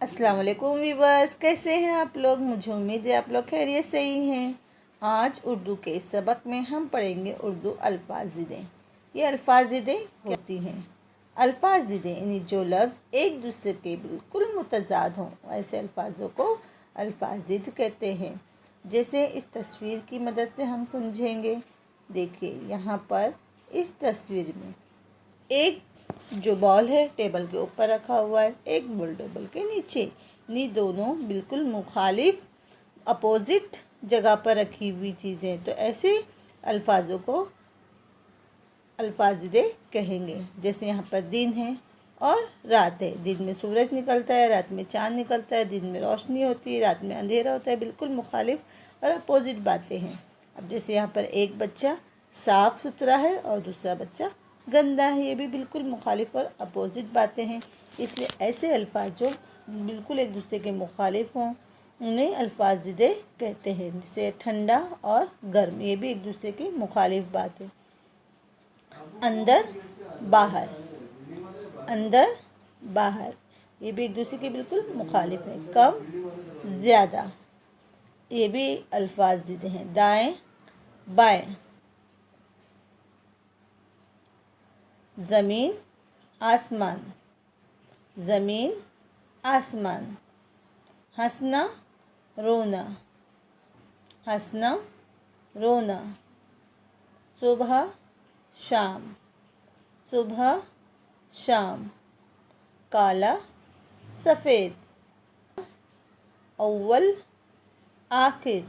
अस्सलाम वालेकुम वीवर्स, कैसे हैं आप लोग। मुझे उम्मीद है आप लोग खैरियत से ही हैं। आज उर्दू के इस सबक में हम पढ़ेंगे उर्दू अल्फाज़िदें। ये अल्फाज़िदें होती हैं। अल्फाज़िदें यानी जो लफ्ज़ एक दूसरे के बिल्कुल मुतज़ाद हों, ऐसे अल्फाजों को अल्फाज़िद कहते हैं। जैसे इस तस्वीर की मदद से हम समझेंगे। देखिए यहाँ पर इस तस्वीर में एक जो बॉल है टेबल के ऊपर रखा हुआ है, एक बॉल टेबल के नीचे। ये दोनों बिल्कुल मुखालिफ अपोजिट जगह पर रखी हुई चीज़ें, तो ऐसे अल्फाजों को अल्फाज़िदे कहेंगे। जैसे यहाँ पर दिन है और रात है। दिन में सूरज निकलता है, रात में चाँद निकलता है। दिन में रोशनी होती है, रात में अंधेरा होता है। बिल्कुल मुखालिफ और अपोजिट बातें हैं। अब जैसे यहाँ पर एक बच्चा साफ़ सुथरा है और दूसरा बच्चा गंदा है, ये भी बिल्कुल मुखालिफ और अपोजिट बातें हैं। इसलिए ऐसे अल्फाज जो बिल्कुल एक दूसरे के मुखालिफ हों, उन्हें अल्फाज़िदे कहते हैं। जैसे ठंडा और गर्म, ये भी एक दूसरे की मुखालिफ बात है। अंदर बाहर, अंदर बाहर, ये भी एक दूसरे के बिल्कुल मुखालिफ है। कम ज़्यादा, ये भी अल्फाज़िदे हैं। दाएं बाएं, ज़मीन आसमान, ज़मीन आसमान। हंसना रोना, हंसना रोना। सुबह शाम, सुबह शाम। काला सफ़ेद, अव्वल आखिर,